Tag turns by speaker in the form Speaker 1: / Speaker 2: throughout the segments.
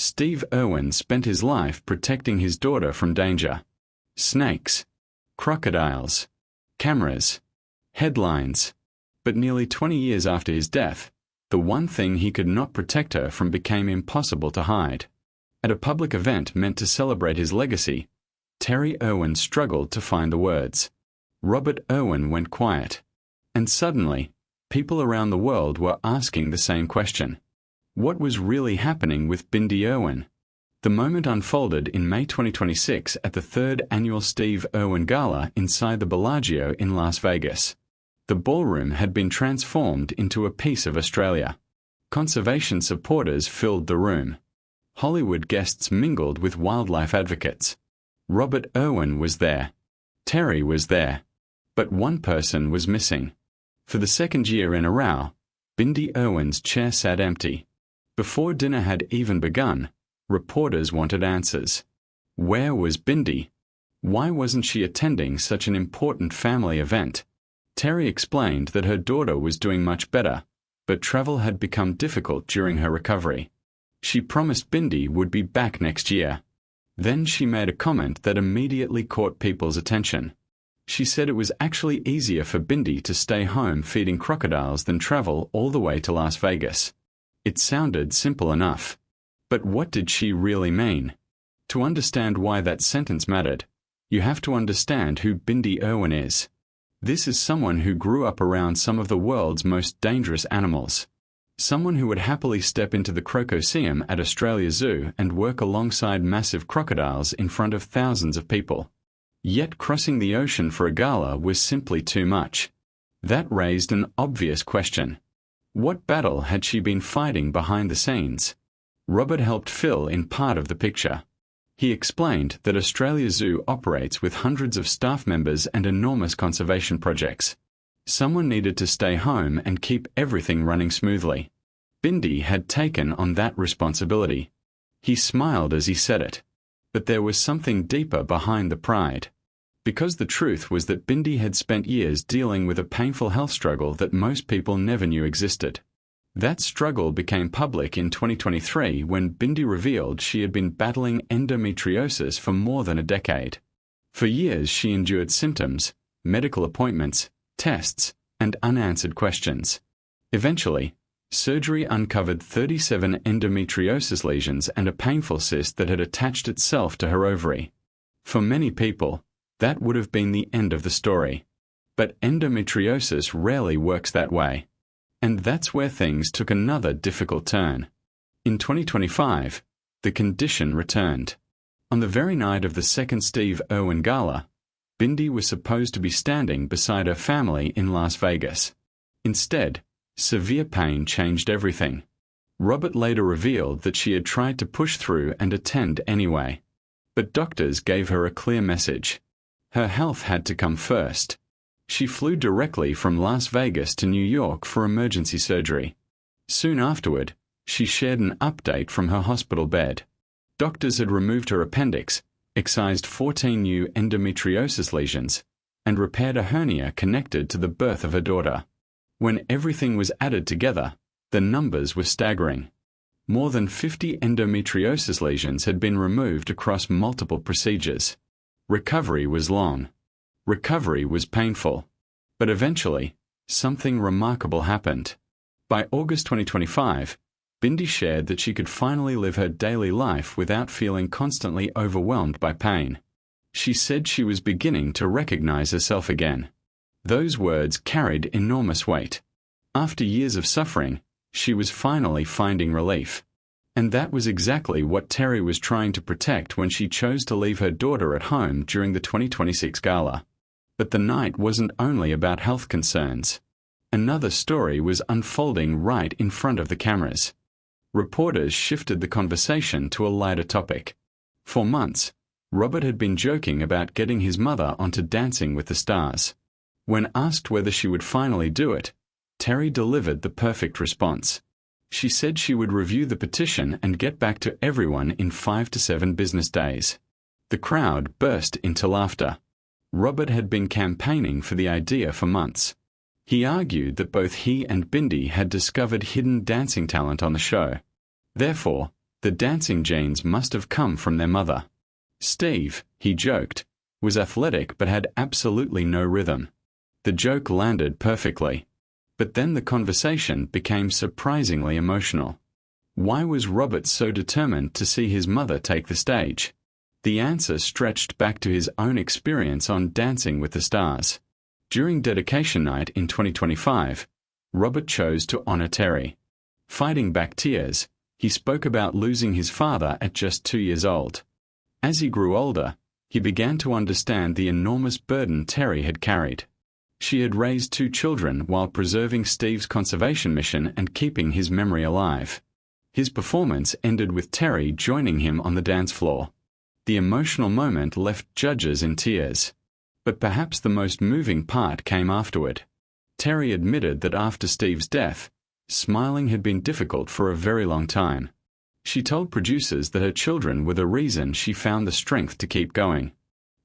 Speaker 1: Steve Irwin spent his life protecting his daughter from danger. Snakes, crocodiles, cameras, headlines. But nearly 20 years after his death, the one thing he could not protect her from became impossible to hide. At a public event meant to celebrate his legacy, Terri Irwin struggled to find the words. Robert Irwin went quiet. And suddenly, people around the world were asking the same question. What was really happening with Bindi Irwin? The moment unfolded in May 2026 at the 3rd annual Steve Irwin Gala inside the Bellagio in Las Vegas. The ballroom had been transformed into a piece of Australia. Conservation supporters filled the room. Hollywood guests mingled with wildlife advocates. Robert Irwin was there. Terri was there. But one person was missing. For the second year in a row, Bindi Irwin's chair sat empty. Before dinner had even begun, reporters wanted answers. Where was Bindi? Why wasn't she attending such an important family event? Terri explained that her daughter was doing much better, but travel had become difficult during her recovery. She promised Bindi would be back next year. Then she made a comment that immediately caught people's attention. She said it was actually easier for Bindi to stay home feeding crocodiles than travel all the way to Las Vegas. It sounded simple enough. But what did she really mean? To understand why that sentence mattered, you have to understand who Bindi Irwin is. This is someone who grew up around some of the world's most dangerous animals. Someone who would happily step into the Crocoseum at Australia Zoo and work alongside massive crocodiles in front of thousands of people. Yet crossing the ocean for a gala was simply too much. That raised an obvious question. What battle had she been fighting behind the scenes? Robert helped fill in part of the picture. He explained that Australia Zoo operates with hundreds of staff members and enormous conservation projects. Someone needed to stay home and keep everything running smoothly. Bindi had taken on that responsibility. He smiled as he said it. But there was something deeper behind the pride. Because the truth was that Bindi had spent years dealing with a painful health struggle that most people never knew existed. That struggle became public in 2023 when Bindi revealed she had been battling endometriosis for more than a decade. For years she endured symptoms, medical appointments, tests, and unanswered questions. Eventually, surgery uncovered 37 endometriosis lesions and a painful cyst that had attached itself to her ovary. For many people, that would have been the end of the story. But endometriosis rarely works that way. And that's where things took another difficult turn. In 2025, the condition returned. On the very night of the second Steve Irwin Gala, Bindi was supposed to be standing beside her family in Las Vegas. Instead, severe pain changed everything. Robert later revealed that she had tried to push through and attend anyway. But doctors gave her a clear message. Her health had to come first. She flew directly from Las Vegas to New York for emergency surgery. Soon afterward, she shared an update from her hospital bed. Doctors had removed her appendix, excised 14 new endometriosis lesions, and repaired a hernia connected to the birth of her daughter. When everything was added together, the numbers were staggering. More than 50 endometriosis lesions had been removed across multiple procedures. Recovery was long. Recovery was painful. But eventually, something remarkable happened. By August 2025, Bindi shared that she could finally live her daily life without feeling constantly overwhelmed by pain. She said she was beginning to recognize herself again. Those words carried enormous weight. After years of suffering, she was finally finding relief. And that was exactly what Terri was trying to protect when she chose to leave her daughter at home during the 2026 gala. But the night wasn't only about health concerns. Another story was unfolding right in front of the cameras. Reporters shifted the conversation to a lighter topic. For months, Robert had been joking about getting his mother onto Dancing with the Stars. When asked whether she would finally do it, Terri delivered the perfect response. She said she would review the petition and get back to everyone in 5 to 7 business days. The crowd burst into laughter. Robert had been campaigning for the idea for months. He argued that both he and Bindi had discovered hidden dancing talent on the show. Therefore, The dancing genes must have come from their mother. Steve, he joked, was athletic but had absolutely no rhythm. The joke landed perfectly. But then the conversation became surprisingly emotional. Why was Robert so determined to see his mother take the stage? The answer stretched back to his own experience on Dancing with the Stars. During dedication night in 2025, Robert chose to honor Terri. Fighting back tears, he spoke about losing his father at just 2 years old. As he grew older, he began to understand the enormous burden Terri had carried. She had raised 2 children while preserving Steve's conservation mission and keeping his memory alive. His performance ended with Terri joining him on the dance floor. The emotional moment left judges in tears. But perhaps the most moving part came afterward. Terri admitted that after Steve's death, smiling had been difficult for a very long time. She told producers that her children were the reason she found the strength to keep going.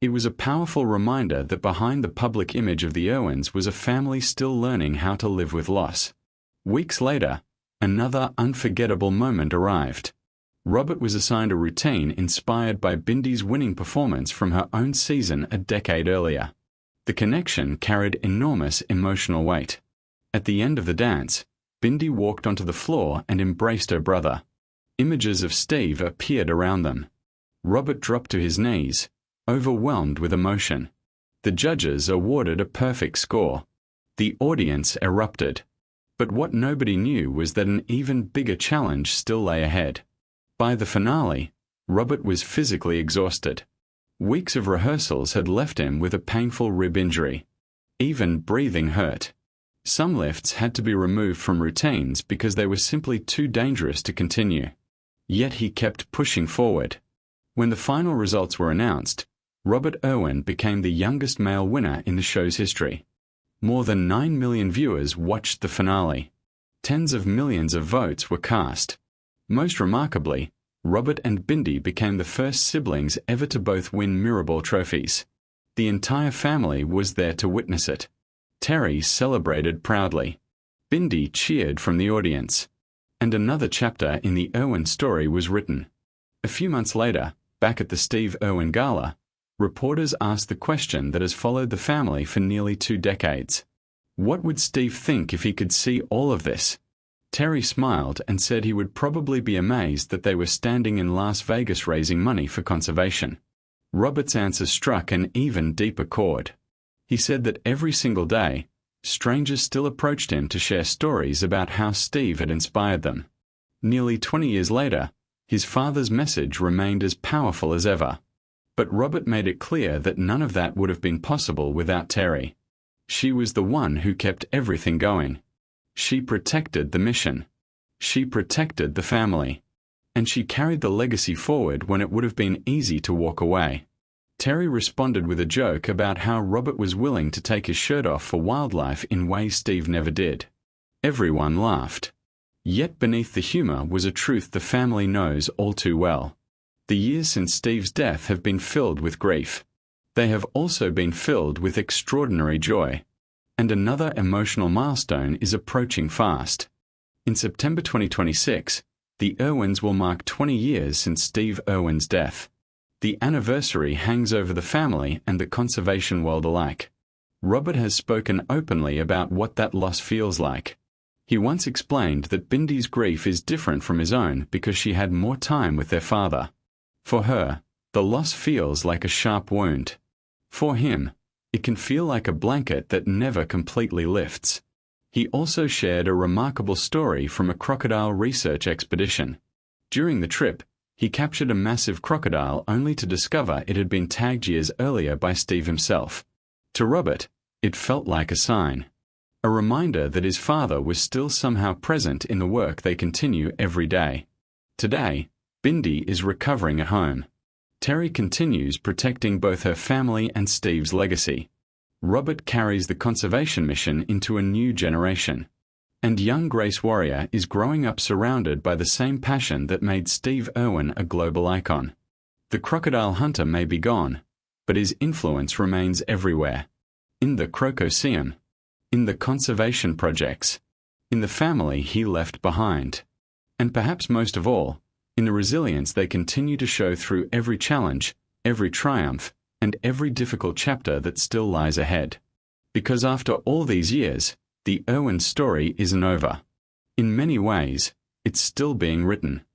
Speaker 1: It was a powerful reminder that behind the public image of the Irwins was a family still learning how to live with loss. Weeks later, another unforgettable moment arrived. Robert was assigned a routine inspired by Bindi's winning performance from her own season a decade earlier. The connection carried enormous emotional weight. At the end of the dance, Bindi walked onto the floor and embraced her brother. Images of Steve appeared around them. Robert dropped to his knees, overwhelmed with emotion. The judges awarded a perfect score. The audience erupted. But what nobody knew was that an even bigger challenge still lay ahead. By the finale, Robert was physically exhausted. Weeks of rehearsals had left him with a painful rib injury. Even breathing hurt. Some lifts had to be removed from routines because they were simply too dangerous to continue. Yet he kept pushing forward. When the final results were announced, Robert Irwin became the youngest male winner in the show's history. More than 9 million viewers watched the finale. Tens of millions of votes were cast. Most remarkably, Robert and Bindi became the first siblings ever to both win Mirrorball trophies. The entire family was there to witness it. Terri celebrated proudly. Bindi cheered from the audience. And another chapter in the Irwin story was written. A few months later, back at the Steve Irwin Gala, reporters asked the question that has followed the family for nearly 2 decades. What would Steve think if he could see all of this? Terri smiled and said he would probably be amazed that they were standing in Las Vegas raising money for conservation. Robert's answer struck an even deeper chord. He said that every single day, strangers still approached him to share stories about how Steve had inspired them. Nearly 20 years later, his father's message remained as powerful as ever. But Robert made it clear that none of that would have been possible without Terri. She was the one who kept everything going. She protected the mission. She protected the family. And she carried the legacy forward when it would have been easy to walk away. Terri responded with a joke about how Robert was willing to take his shirt off for wildlife in ways Steve never did. Everyone laughed. Yet beneath the humor was a truth the family knows all too well. The years since Steve's death have been filled with grief. They have also been filled with extraordinary joy. And another emotional milestone is approaching fast. In September 2026, the Irwins will mark 20 years since Steve Irwin's death. The anniversary hangs over the family and the conservation world alike. Robert has spoken openly about what that loss feels like. He once explained that Bindi's grief is different from his own because she had more time with their father. For her, the loss feels like a sharp wound. For him, it can feel like a blanket that never completely lifts. He also shared a remarkable story from a crocodile research expedition. During the trip, he captured a massive crocodile only to discover it had been tagged years earlier by Steve himself. To Robert, it felt like a sign. A reminder that his father was still somehow present in the work they continue every day. Today, Bindi is recovering at home. Terri continues protecting both her family and Steve's legacy. Robert carries the conservation mission into a new generation. And young Grace Warrior is growing up surrounded by the same passion that made Steve Irwin a global icon. The crocodile hunter may be gone, but his influence remains everywhere. In the Crocoseum, in the conservation projects, in the family he left behind. And perhaps most of all, in the resilience they continue to show through every challenge, every triumph, and every difficult chapter that still lies ahead. Because after all these years, the Irwin story isn't over. In many ways, it's still being written.